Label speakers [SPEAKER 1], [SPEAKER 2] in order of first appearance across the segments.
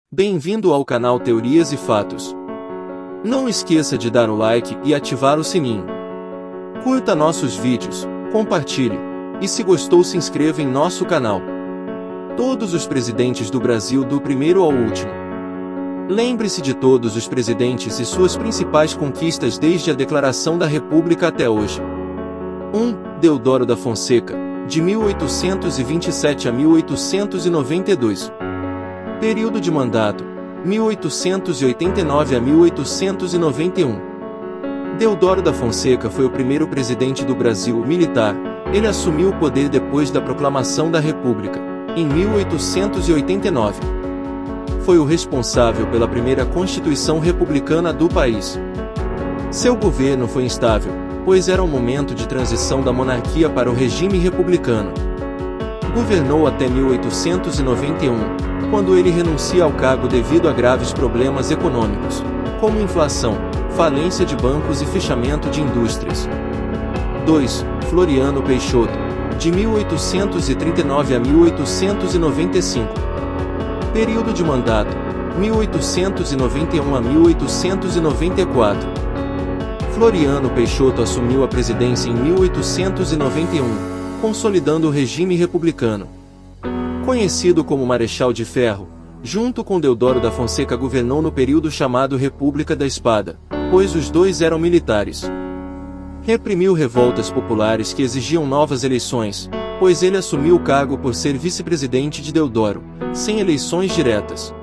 [SPEAKER 1] Bem-vindo ao canal Teorias e Fatos. Não esqueça de dar o like e ativar o sininho. Curta nossos vídeos, compartilhe, e se gostou se inscreva em nosso canal. Todos os presidentes do Brasil do primeiro ao último. Lembre-se de todos os presidentes e suas principais conquistas desde a Declaração da República até hoje. 1. Deodoro da Fonseca, de 1827 a 1892. Período de mandato, 1889 a 1891. Deodoro da Fonseca foi o primeiro presidente do Brasil militar. Ele assumiu o poder depois da proclamação da República, em 1889. Foi o responsável pela primeira Constituição republicana do país. Seu governo foi instável, pois era um momento de transição da monarquia para o regime republicano. Governou até 1891, quando ele renuncia ao cargo devido a graves problemas econômicos, como inflação, falência de bancos e fechamento de indústrias. 2. Floriano Peixoto, de 1839 a 1895. Período de mandato, 1891 a 1894. Floriano Peixoto assumiu a presidência em 1891, consolidando o regime republicano. Conhecido como Marechal de Ferro, junto com Deodoro da Fonseca governou no período chamado República da Espada, pois os dois eram militares. Reprimiu revoltas populares que exigiam novas eleições, pois ele assumiu o cargo por ser vice-presidente de Deodoro, sem eleições diretas.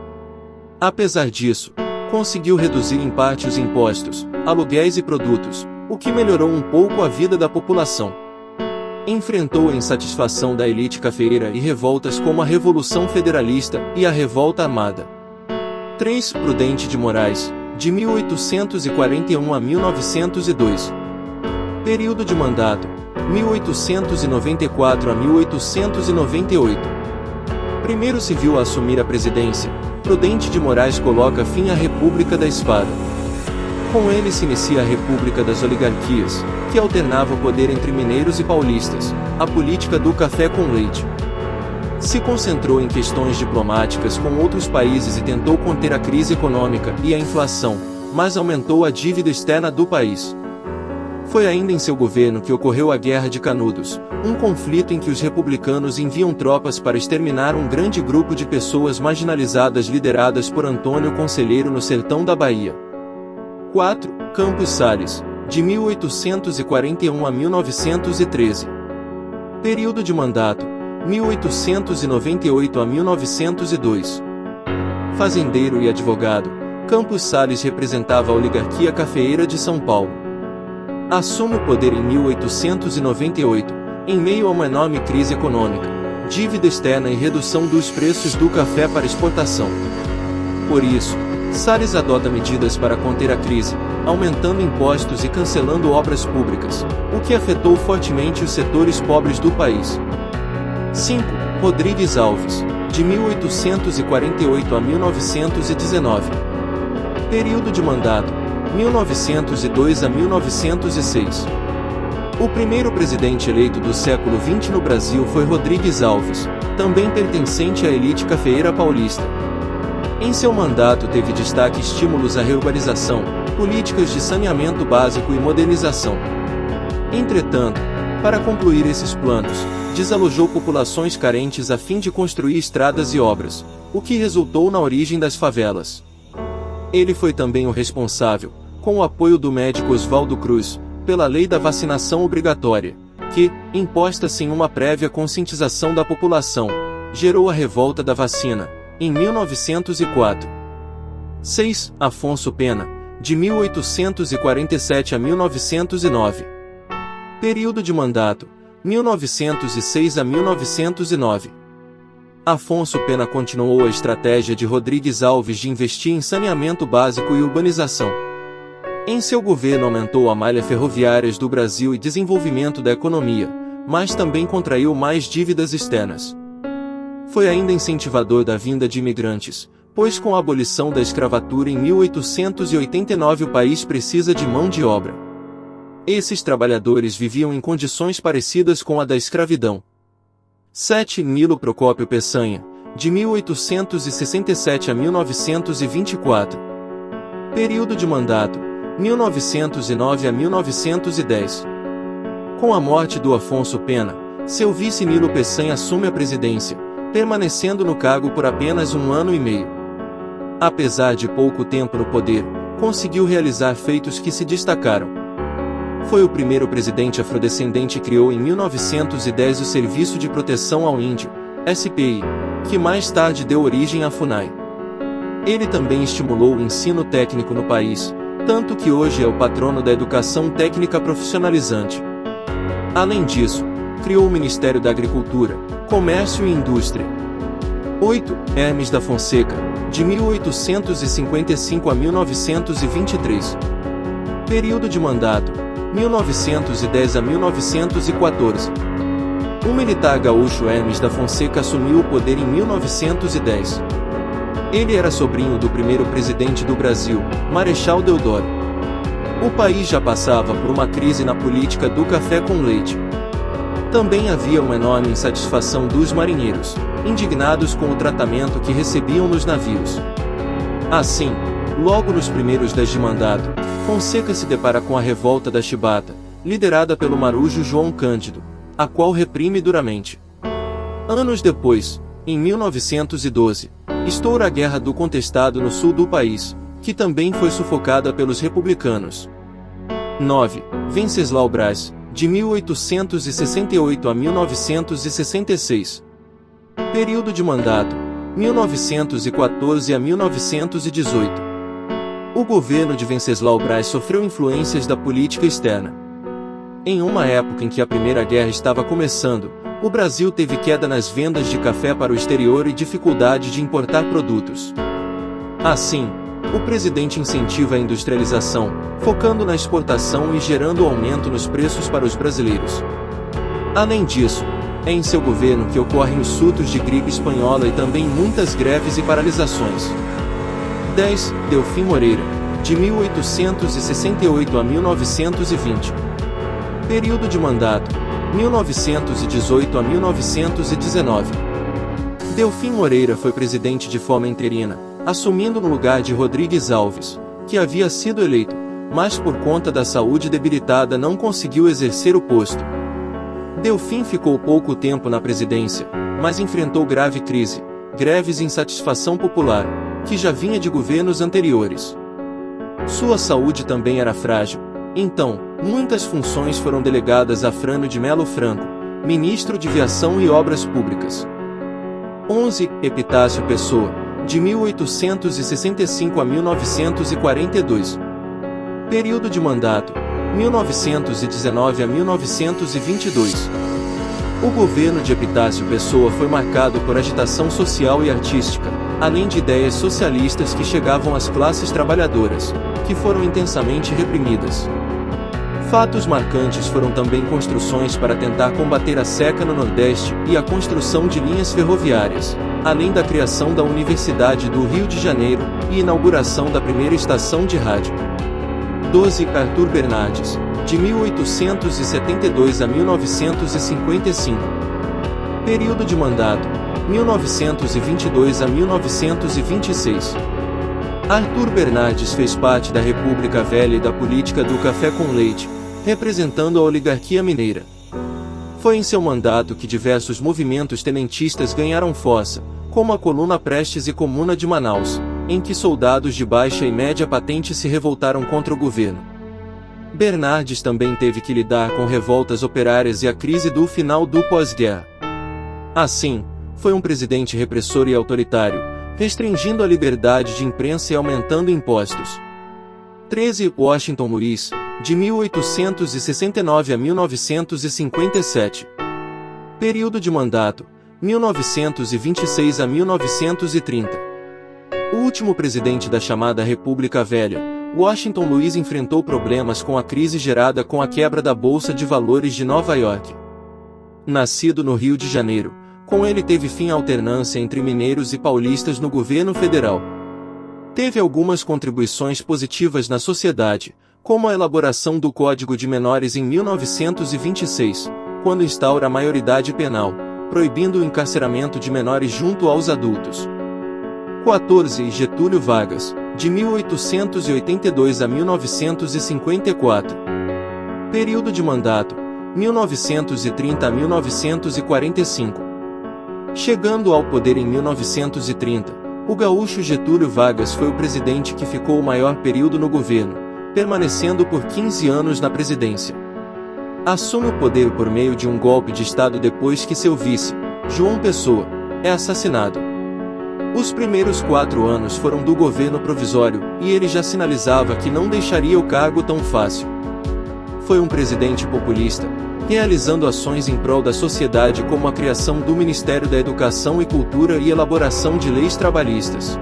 [SPEAKER 1] Apesar disso, conseguiu reduzir em parte os impostos, aluguéis e produtos, o que melhorou um pouco a vida da população. Enfrentou a insatisfação da elite cafeeira e revoltas como a Revolução Federalista e a Revolta Armada. 3. Prudente de Moraes, de 1841 a 1902. Período de mandato, 1894 a 1898. Primeiro civil a assumir a presidência, Prudente de Moraes coloca fim à República da Espada. Com ele se inicia a República das Oligarquias, que alternava o poder entre mineiros e paulistas, a política do café com leite. Se concentrou em questões diplomáticas com outros países e tentou conter a crise econômica e a inflação, mas aumentou a dívida externa do país. Foi ainda em seu governo que ocorreu a Guerra de Canudos, um conflito em que os republicanos enviam tropas para exterminar um grande grupo de pessoas marginalizadas lideradas por Antônio Conselheiro no sertão da Bahia. 4. Campos Salles, de 1841 a 1913. Período de mandato, 1898 a 1902. Fazendeiro e advogado, Campos Salles representava a oligarquia cafeeira de São Paulo. Assume o poder em 1898, em meio a uma enorme crise econômica, dívida externa e redução dos preços do café para exportação. Por isso, Salles adota medidas para conter a crise, aumentando impostos e cancelando obras públicas, o que afetou fortemente os setores pobres do país. 5. Rodrigues Alves, de 1848 a 1919. Período de mandato, 1902 a 1906. O primeiro presidente eleito do século XX no Brasil foi Rodrigues Alves, também pertencente à elite cafeeira paulista. Em seu mandato teve destaque estímulos à reurbanização, políticas de saneamento básico e modernização. Entretanto, para concluir esses planos, desalojou populações carentes a fim de construir estradas e obras, o que resultou na origem das favelas. Ele foi também o responsável, com o apoio do médico Oswaldo Cruz, pela lei da vacinação obrigatória, que, imposta sem uma prévia conscientização da população, gerou a revolta da vacina, em 1904. 6. Afonso Pena, de 1847 a 1909. Período de mandato, 1906 a 1909. Afonso Pena continuou a estratégia de Rodrigues Alves de investir em saneamento básico e urbanização. Em seu governo aumentou a malha ferroviária do Brasil e desenvolvimento da economia, mas também contraiu mais dívidas externas. Foi ainda incentivador da vinda de imigrantes, pois com a abolição da escravatura em 1889 o país precisa de mão de obra. Esses trabalhadores viviam em condições parecidas com a da escravidão. 7. Nilo Procópio Peçanha, de 1867 a 1924. Período de mandato, 1909 a 1910. Com a morte do Afonso Pena, seu vice Nilo Peçanha assume a presidência, permanecendo no cargo por apenas 1 ano e meio. Apesar de pouco tempo no poder, conseguiu realizar feitos que se destacaram. Foi o primeiro presidente afrodescendente e criou em 1910 o Serviço de Proteção ao Índio, SPI, que mais tarde deu origem à FUNAI. Ele também estimulou o ensino técnico no país, tanto que hoje é o patrono da educação técnica profissionalizante. Além disso, criou o Ministério da Agricultura, Comércio e Indústria. 8. Hermes da Fonseca, de 1855 a 1923. Período de mandato, 1910 a 1914. O militar gaúcho Hermes da Fonseca assumiu o poder em 1910. Ele era sobrinho do primeiro presidente do Brasil, Marechal Deodoro. O país já passava por uma crise na política do café com leite. Também havia uma enorme insatisfação dos marinheiros, indignados com o tratamento que recebiam nos navios. Assim, logo nos primeiros dias de mandato, Fonseca se depara com a revolta da Chibata, liderada pelo marujo João Cândido, a qual reprime duramente. Anos depois, em 1912, estoura a Guerra do Contestado no sul do país, que também foi sufocada pelos republicanos. 9. Venceslau Braz, de 1868 a 1966. Período de mandato, 1914 a 1918. O governo de Venceslau Braz sofreu influências da política externa. Em uma época em que a Primeira Guerra estava começando, o Brasil teve queda nas vendas de café para o exterior e dificuldade de importar produtos. Assim, o presidente incentiva a industrialização, focando na exportação e gerando aumento nos preços para os brasileiros. Além disso, é em seu governo que ocorrem os surtos de gripe espanhola e também muitas greves e paralisações. 10. Delfim Moreira, de 1868 a 1920. Período de mandato, 1918 a 1919. Delfim Moreira foi presidente de forma interina, assumindo no lugar de Rodrigues Alves, que havia sido eleito, mas por conta da saúde debilitada não conseguiu exercer o posto. Delfim ficou pouco tempo na presidência, mas enfrentou grave crise, greves e insatisfação popular, que já vinha de governos anteriores. Sua saúde também era frágil, então, muitas funções foram delegadas a Frânio de Melo Franco, ministro de Viação e Obras Públicas. 11. Epitácio Pessoa, de 1865 a 1942. Período de mandato, 1919 a 1922. O governo de Epitácio Pessoa foi marcado por agitação social e artística, além de ideias socialistas que chegavam às classes trabalhadoras, que foram intensamente reprimidas. Fatos marcantes foram também construções para tentar combater a seca no Nordeste e a construção de linhas ferroviárias, além da criação da Universidade do Rio de Janeiro e inauguração da primeira estação de rádio. 12. Arthur Bernardes, de 1872 a 1955. Período de mandato, 1922 a 1926. Arthur Bernardes fez parte da República Velha e da política do café com leite, representando a oligarquia mineira. Foi em seu mandato que diversos movimentos tenentistas ganharam força, como a Coluna Prestes e Comuna de Manaus, em que soldados de baixa e média patente se revoltaram contra o governo. Bernardes também teve que lidar com revoltas operárias e a crise do final do pós-guerra. Assim, foi um presidente repressor e autoritário, restringindo a liberdade de imprensa e aumentando impostos. 13. Washington Luiz, de 1869 a 1957. Período de mandato, 1926 a 1930. O último presidente da chamada República Velha, Washington Luiz enfrentou problemas com a crise gerada com a quebra da Bolsa de Valores de Nova York. Nascido no Rio de Janeiro, com ele teve fim a alternância entre mineiros e paulistas no governo federal. Teve algumas contribuições positivas na sociedade, como a elaboração do Código de Menores em 1926, quando instaura a maioridade penal, proibindo o encarceramento de menores junto aos adultos. 14. Getúlio Vargas, de 1882 a 1954. Período de mandato, 1930 a 1945. Chegando ao poder em 1930, o gaúcho Getúlio Vargas foi o presidente que ficou o maior período no governo, permanecendo por 15 anos na presidência. Assume o poder por meio de um golpe de Estado depois que seu vice, João Pessoa, é assassinado. Os primeiros 4 anos foram do governo provisório, e ele já sinalizava que não deixaria o cargo tão fácil. Foi um presidente populista, realizando ações em prol da sociedade como a criação do Ministério da Educação e Cultura e elaboração de leis trabalhistas.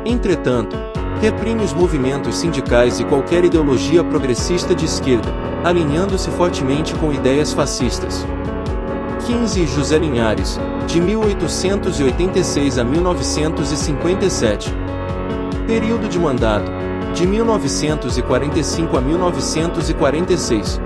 [SPEAKER 1] Entretanto, reprime os movimentos sindicais e qualquer ideologia progressista de esquerda, alinhando-se fortemente com ideias fascistas. 15. José Linhares, de 1886 a 1957. Período de mandato, de 1945 a 1946.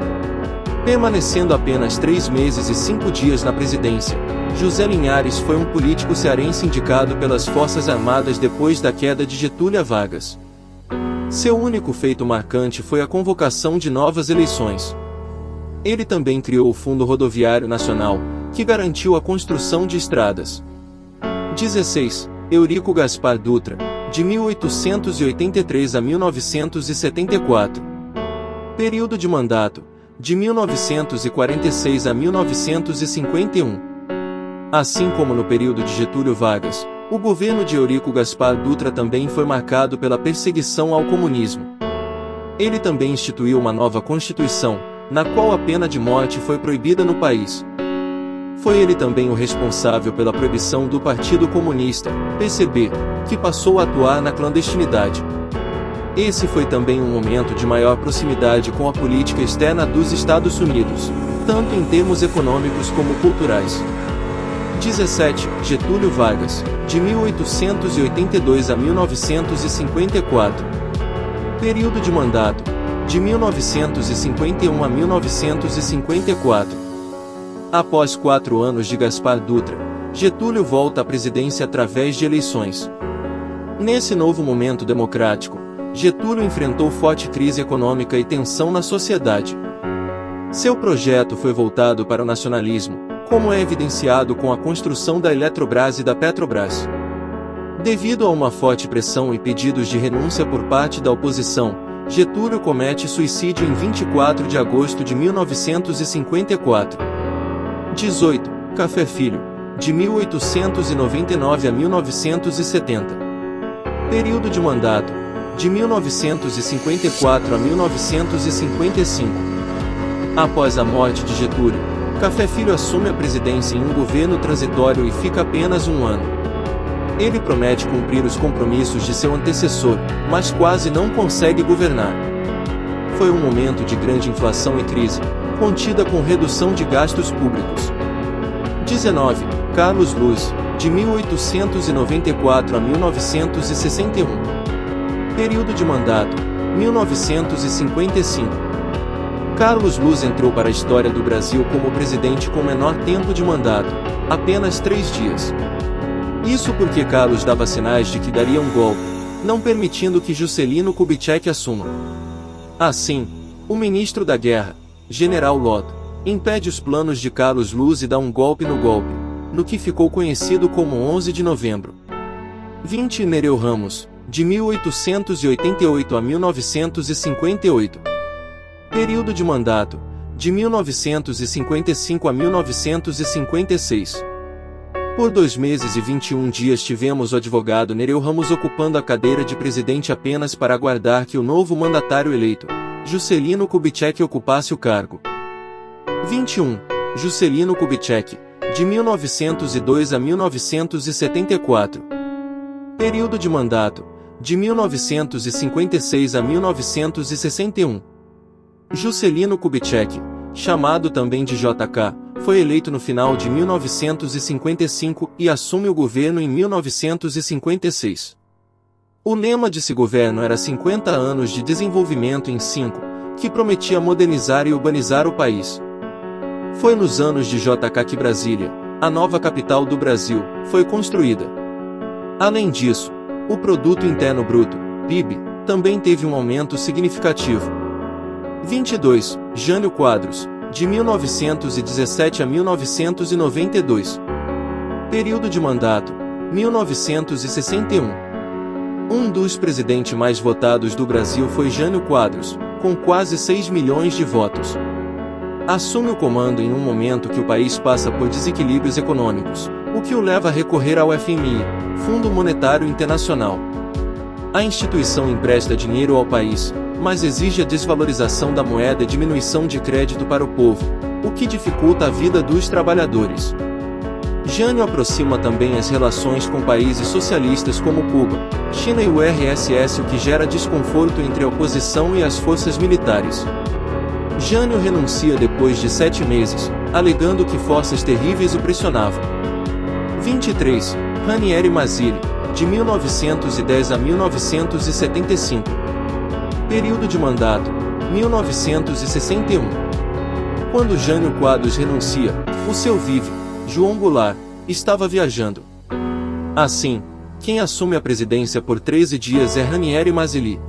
[SPEAKER 1] Permanecendo apenas 3 meses e 5 dias na presidência, José Linhares foi um político cearense indicado pelas Forças Armadas depois da queda de Getúlio Vargas. Seu único feito marcante foi a convocação de novas eleições. Ele também criou o Fundo Rodoviário Nacional, que garantiu a construção de estradas. 16. Eurico Gaspar Dutra, de 1883 a 1974. Período de mandato, de 1946 a 1951. Assim como no período de Getúlio Vargas, o governo de Eurico Gaspar Dutra também foi marcado pela perseguição ao comunismo. Ele também instituiu uma nova Constituição, na qual a pena de morte foi proibida no país. Foi ele também o responsável pela proibição do Partido Comunista, PCB, que passou a atuar na clandestinidade. Esse foi também um momento de maior proximidade com a política externa dos Estados Unidos, tanto em termos econômicos como culturais. 17. Getúlio Vargas, de 1882 a 1954. Período de mandato, de 1951 a 1954. Após 4 anos de Gaspar Dutra, Getúlio volta à presidência através de eleições. Nesse novo momento democrático, Getúlio enfrentou forte crise econômica e tensão na sociedade. Seu projeto foi voltado para o nacionalismo, como é evidenciado com a construção da Eletrobras e da Petrobras. Devido a uma forte pressão e pedidos de renúncia por parte da oposição, Getúlio comete suicídio em 24 de agosto de 1954. 18. Café Filho, de 1899 a 1970. Período de mandato, de 1954 a 1955. Após a morte de Getúlio, Café Filho assume a presidência em um governo transitório e fica apenas 1 ano. Ele promete cumprir os compromissos de seu antecessor, mas quase não consegue governar. Foi um momento de grande inflação e crise, contida com redução de gastos públicos. 19. Carlos Luz, de 1894 a 1961. Período de mandato, 1955. Carlos Luz entrou para a história do Brasil como o presidente com menor tempo de mandato, apenas 3 dias. Isso porque Carlos dava sinais de que daria um golpe, não permitindo que Juscelino Kubitschek assuma. Assim, o ministro da Guerra, General Lott, impede os planos de Carlos Luz e dá um golpe, no que ficou conhecido como 11 de novembro. 20. Nereu Ramos, de 1888 a 1958. Período de mandato, de 1955 a 1956. Por 2 meses e 21 dias tivemos o advogado Nereu Ramos ocupando a cadeira de presidente apenas para aguardar que o novo mandatário eleito, Juscelino Kubitschek, ocupasse o cargo. 21. Juscelino Kubitschek, de 1902 a 1974. Período de mandato, de 1956 a 1961. Juscelino Kubitschek, chamado também de JK, foi eleito no final de 1955 e assume o governo em 1956. O lema desse governo era 50 anos de desenvolvimento em 5, que prometia modernizar e urbanizar o país. Foi nos anos de JK que Brasília, a nova capital do Brasil, foi construída. Além disso, o Produto Interno Bruto, PIB, também teve um aumento significativo. 22. Jânio Quadros, de 1917 a 1992. Período de mandato, 1961. Um dos presidentes mais votados do Brasil foi Jânio Quadros, com quase 6 milhões de votos. Assume o comando em um momento que o país passa por desequilíbrios econômicos, o que o leva a recorrer ao FMI, Fundo Monetário Internacional. A instituição empresta dinheiro ao país, mas exige a desvalorização da moeda e diminuição de crédito para o povo, o que dificulta a vida dos trabalhadores. Jânio aproxima também as relações com países socialistas como Cuba, China e o RSS, o que gera desconforto entre a oposição e as forças militares. Jânio renuncia depois de 7 meses, alegando que forças terríveis o pressionavam. 23. Ranieri Mazzilli, de 1910 a 1975. Período de mandato, 1961. Quando Jânio Quadros renuncia, o seu vice, João Goulart, estava viajando. Assim, quem assume a presidência por 13 dias é Ranieri Mazzilli.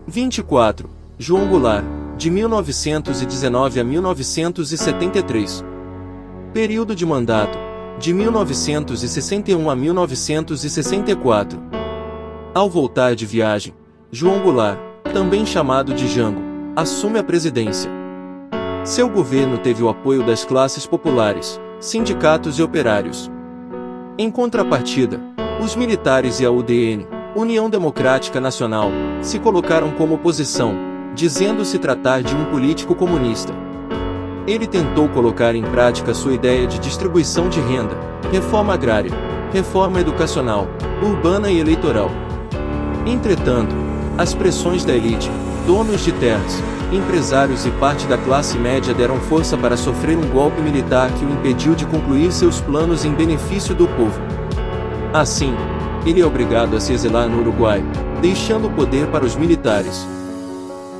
[SPEAKER 1] 24. João Goulart, de 1919 a 1973. Período de mandato, de 1961 a 1964. Ao voltar de viagem, João Goulart, também chamado de Jango, assume a presidência. Seu governo teve o apoio das classes populares, sindicatos e operários. Em contrapartida, os militares e a UDN, União Democrática Nacional, se colocaram como oposição, dizendo se tratar de um político comunista. Ele tentou colocar em prática sua ideia de distribuição de renda, reforma agrária, reforma educacional, urbana e eleitoral. Entretanto, as pressões da elite, donos de terras, empresários e parte da classe média deram força para sofrer um golpe militar que o impediu de concluir seus planos em benefício do povo. Assim, ele é obrigado a se exilar no Uruguai, deixando o poder para os militares.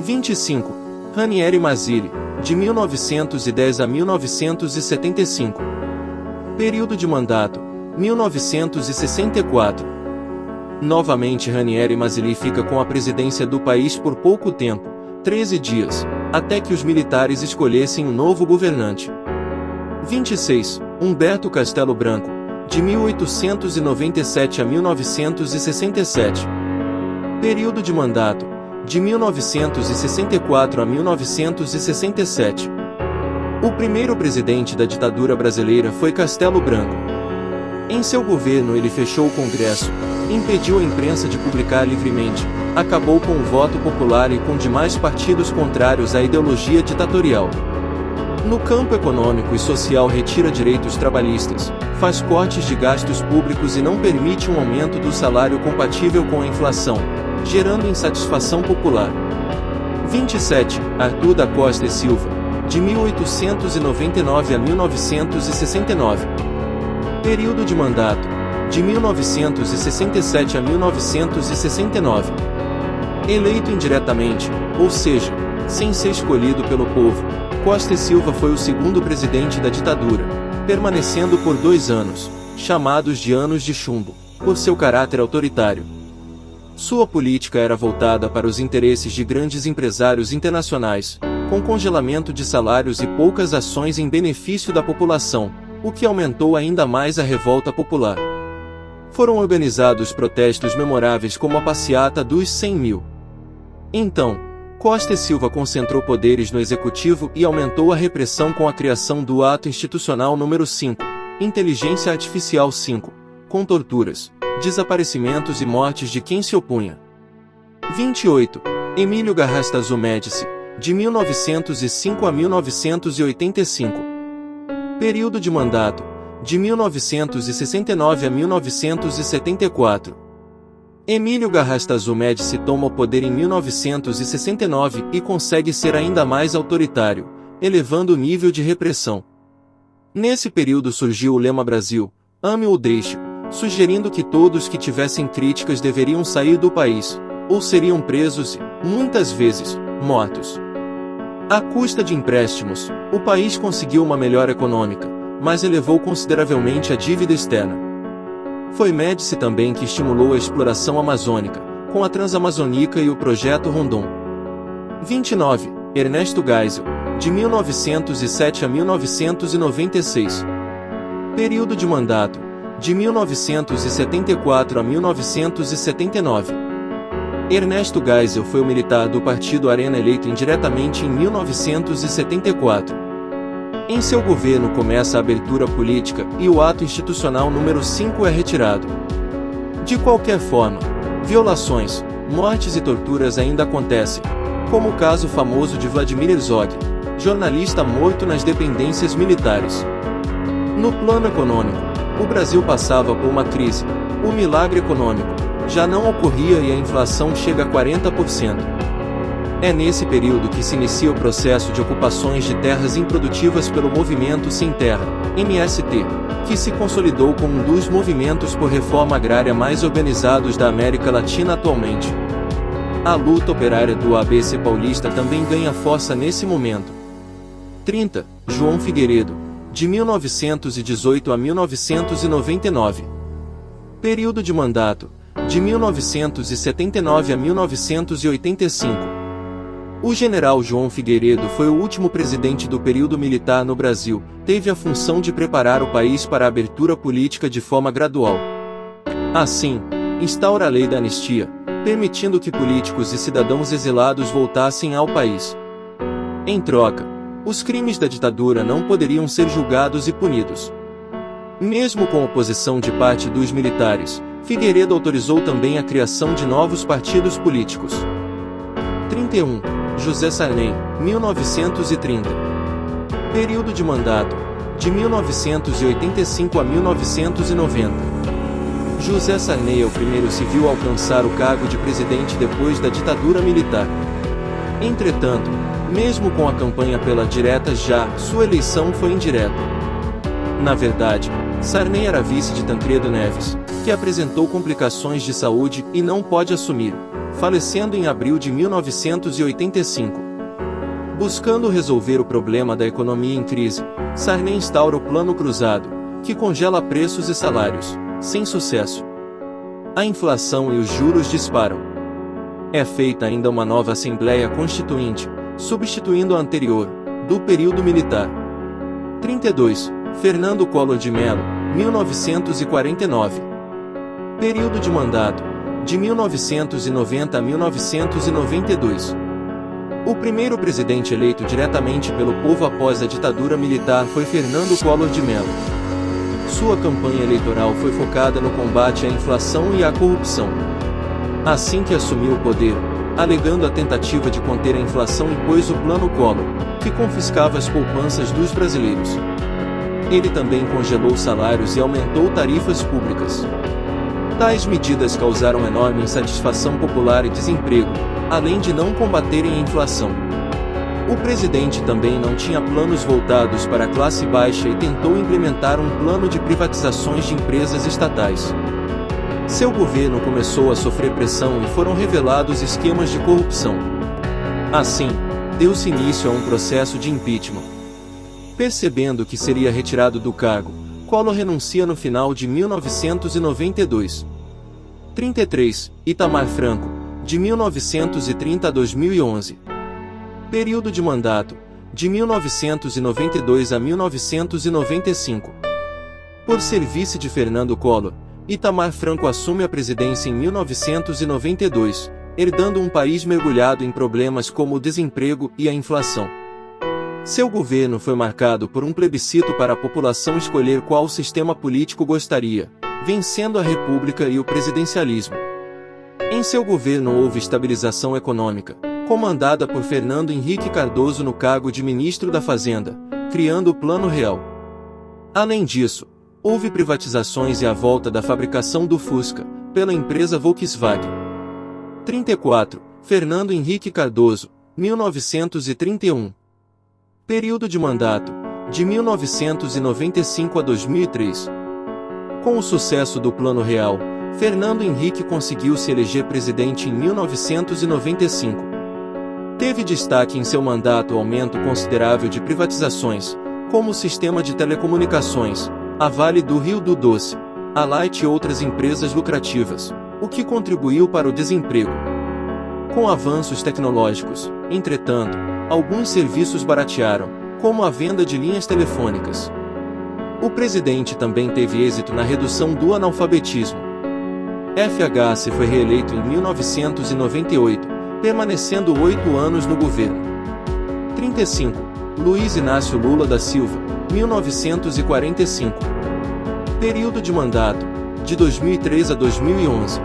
[SPEAKER 1] 25. Ranieri Mazzilli, de 1910 a 1975. Período de mandato, 1964. Novamente Ranieri Mazzilli fica com a presidência do país por pouco tempo, 13 dias, até que os militares escolhessem um novo governante. 26. Humberto Castelo Branco, de 1897 a 1967. Período de mandato, de 1964 a 1967. O primeiro presidente da ditadura brasileira foi Castelo Branco. Em seu governo ele fechou o Congresso, impediu a imprensa de publicar livremente, acabou com o voto popular e com demais partidos contrários à ideologia ditatorial. No campo econômico e social retira direitos trabalhistas, faz cortes de gastos públicos e não permite um aumento do salário compatível com a inflação, gerando insatisfação popular. 27. Arthur da Costa e Silva, de 1899 a 1969. Período de mandato, de 1967 a 1969. Eleito indiretamente, ou seja, sem ser escolhido pelo povo, Costa e Silva foi o segundo presidente da ditadura, permanecendo por 2 anos, chamados de anos de chumbo, por seu caráter autoritário. Sua política era voltada para os interesses de grandes empresários internacionais, com congelamento de salários e poucas ações em benefício da população, o que aumentou ainda mais a revolta popular. Foram organizados protestos memoráveis como a Passeata dos 100 mil. Então, Costa e Silva concentrou poderes no executivo e aumentou a repressão com a criação do Ato Institucional número 5, Inteligência Artificial 5, com torturas, desaparecimentos e mortes de quem se opunha. 28. Emílio Garrastazu Médici, de 1905 a 1985. Período de mandato, de 1969 a 1974. Emílio Garrastazu Médici toma o poder em 1969 e consegue ser ainda mais autoritário, elevando o nível de repressão. Nesse período surgiu o lema Brasil, ame ou deixe, sugerindo que todos que tivessem críticas deveriam sair do país, ou seriam presos e, muitas vezes, mortos. À custa de empréstimos, o país conseguiu uma melhora econômica, mas elevou consideravelmente a dívida externa. Foi Médici também que estimulou a exploração amazônica, com a Transamazônica e o Projeto Rondon. 29. Ernesto Geisel, de 1907 a 1996. Período de mandato, de 1974 a 1979. Ernesto Geisel foi o militar do Partido Arena eleito indiretamente em 1974. Em seu governo começa a abertura política e o ato institucional número 5 é retirado. De qualquer forma, violações, mortes e torturas ainda acontecem, como o caso famoso de Vladimir Herzog, jornalista morto nas dependências militares. No plano econômico, o Brasil passava por uma crise. O milagre econômico já não ocorria e a inflação chega a 40%. É nesse período que se inicia o processo de ocupações de terras improdutivas pelo Movimento Sem Terra, MST, que se consolidou como um dos movimentos por reforma agrária mais organizados da América Latina atualmente. A luta operária do ABC paulista também ganha força nesse momento. 30. João Figueiredo, de 1918 a 1999. Período de mandato, de 1979 a 1985. O general João Figueiredo foi o último presidente do período militar no Brasil, teve a função de preparar o país para a abertura política de forma gradual. Assim, instaura a lei da anistia, permitindo que políticos e cidadãos exilados voltassem ao país. Em troca, os crimes da ditadura não poderiam ser julgados e punidos. Mesmo com oposição de parte dos militares, Figueiredo autorizou também a criação de novos partidos políticos. 31. José Sarney, 1930. Período de mandato, de 1985 a 1990. José Sarney é o primeiro civil a alcançar o cargo de presidente depois da ditadura militar. Entretanto, mesmo com a campanha pela direta já, sua eleição foi indireta. Na verdade, Sarney era vice de Tancredo Neves, que apresentou complicações de saúde e não pôde assumir, falecendo em abril de 1985. Buscando resolver o problema da economia em crise, Sarney instaura o Plano Cruzado, que congela preços e salários, sem sucesso. A inflação e os juros disparam. É feita ainda uma nova Assembleia Constituinte, substituindo a anterior, do período militar. 32. Fernando Collor de Mello, 1949. Período de mandato, de 1990 a 1992. O primeiro presidente eleito diretamente pelo povo após a ditadura militar foi Fernando Collor de Mello. Sua campanha eleitoral foi focada no combate à inflação e à corrupção. Assim que assumiu o poder, alegando a tentativa de conter a inflação, impôs o Plano Collor, que confiscava as poupanças dos brasileiros. Ele também congelou salários e aumentou tarifas públicas. Tais medidas causaram enorme insatisfação popular e desemprego, além de não combaterem a inflação. O presidente também não tinha planos voltados para a classe baixa e tentou implementar um plano de privatizações de empresas estatais. Seu governo começou a sofrer pressão e foram revelados esquemas de corrupção. Assim, deu-se início a um processo de impeachment. Percebendo que seria retirado do cargo, Collor renuncia no final de 1992. 33. Itamar Franco, de 1930 a 2011. Período de mandato, de 1992 a 1995. Por ser vice de Fernando Collor, Itamar Franco assume a presidência em 1992, herdando um país mergulhado em problemas como o desemprego e a inflação. Seu governo foi marcado por um plebiscito para a população escolher qual sistema político gostaria, vencendo a república e o presidencialismo. Em seu governo houve estabilização econômica, comandada por Fernando Henrique Cardoso no cargo de ministro da Fazenda, criando o Plano Real. Além disso, houve privatizações e a volta da fabricação do Fusca, pela empresa Volkswagen. 34. Fernando Henrique Cardoso, 1931. Período de mandato, de 1995 a 2003. Com o sucesso do Plano Real, Fernando Henrique conseguiu se eleger presidente em 1995. Teve destaque em seu mandato o aumento considerável de privatizações, como o sistema de telecomunicações, a Vale do Rio do Doce, a Light e outras empresas lucrativas, o que contribuiu para o desemprego. Com avanços tecnológicos, entretanto, alguns serviços baratearam, como a venda de linhas telefônicas. O presidente também teve êxito na redução do analfabetismo. FHC foi reeleito em 1998, permanecendo 8 anos no governo. 35. Luiz Inácio Lula da Silva, 1945. Período de mandato, de 2003 a 2011.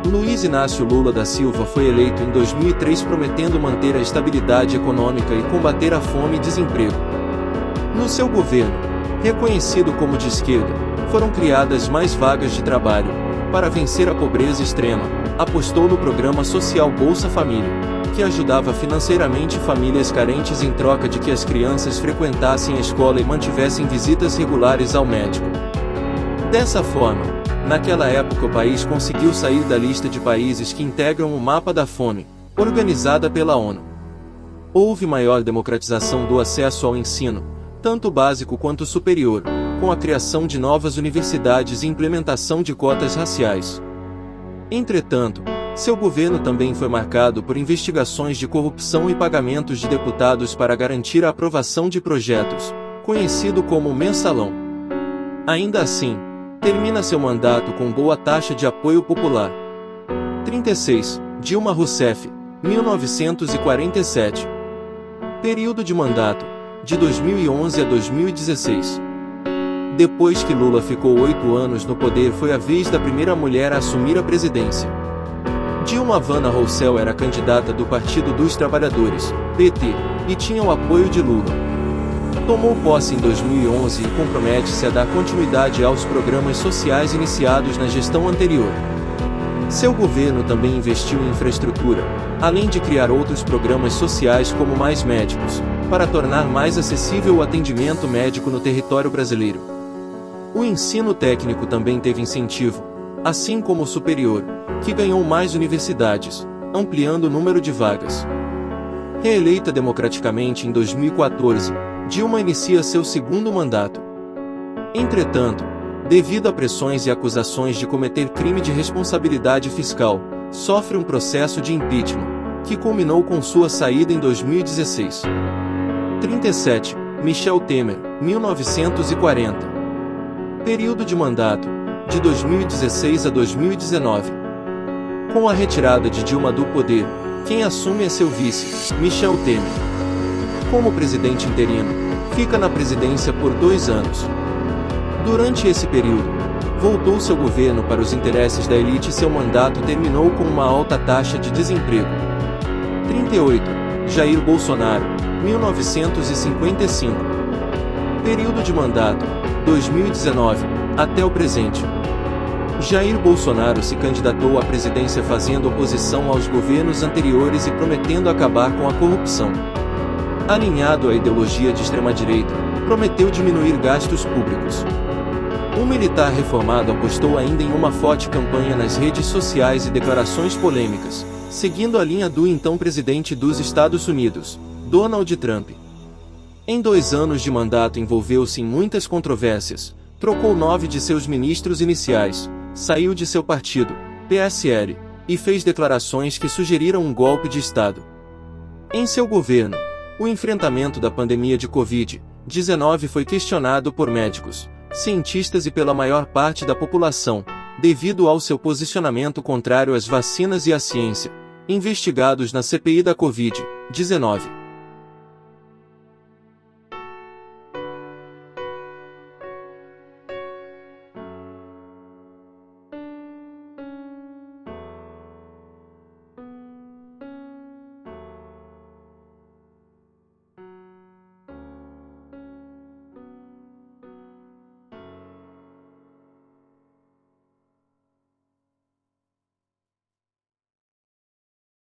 [SPEAKER 1] Luiz Inácio Lula da Silva foi eleito em 2003 prometendo manter a estabilidade econômica e combater a fome e desemprego. No seu governo, reconhecido como de esquerda, foram criadas mais vagas de trabalho. Para vencer a pobreza extrema, apostou no programa social Bolsa Família, que ajudava financeiramente famílias carentes em troca de que as crianças frequentassem a escola e mantivessem visitas regulares ao médico. Dessa forma, naquela época o país conseguiu sair da lista de países que integram o mapa da fome, organizada pela ONU. Houve maior democratização do acesso ao ensino, tanto básico quanto superior, com a criação de novas universidades e implementação de cotas raciais. Entretanto, seu governo também foi marcado por investigações de corrupção e pagamentos de deputados para garantir a aprovação de projetos, conhecido como mensalão. Ainda assim, termina seu mandato com boa taxa de apoio popular. 36. Dilma Rousseff, 1947. Período de mandato, de 2011 a 2016. Depois que Lula ficou 8 anos no poder, foi a vez da primeira mulher a assumir a presidência. Dilma Havana Rousseff era candidata do Partido dos Trabalhadores, PT, e tinha o apoio de Lula. Tomou posse em 2011 e compromete-se a dar continuidade aos programas sociais iniciados na gestão anterior. Seu governo também investiu em infraestrutura, além de criar outros programas sociais como Mais Médicos, para tornar mais acessível o atendimento médico no território brasileiro. O ensino técnico também teve incentivo, assim como o superior, que ganhou mais universidades, ampliando o número de vagas. Reeleita democraticamente em 2014, Dilma inicia seu segundo mandato. Entretanto, devido a pressões e acusações de cometer crime de responsabilidade fiscal, sofre um processo de impeachment, que culminou com sua saída em 2016. 37. Michel Temer, 1940. Período de mandato, de 2016 a 2019. Com a retirada de Dilma do poder, quem assume é seu vice, Michel Temer. Como presidente interino, fica na presidência por 2 anos. Durante esse período, voltou seu governo para os interesses da elite e seu mandato terminou com uma alta taxa de desemprego. 38. Jair Bolsonaro, 1955. Período de mandato, 2019, até o presente. Jair Bolsonaro se candidatou à presidência fazendo oposição aos governos anteriores e prometendo acabar com a corrupção. Alinhado à ideologia de extrema-direita, prometeu diminuir gastos públicos. Um militar reformado apostou ainda em uma forte campanha nas redes sociais e declarações polêmicas, seguindo a linha do então presidente dos Estados Unidos, Donald Trump. Em 2 anos de mandato envolveu-se em muitas controvérsias, trocou 9 de seus ministros iniciais, saiu de seu partido, PSL, e fez declarações que sugeriram um golpe de Estado. Em seu governo, o enfrentamento da pandemia de Covid-19 foi questionado por médicos, cientistas e pela maior parte da população, devido ao seu posicionamento contrário às vacinas e à ciência, investigados na CPI da Covid-19.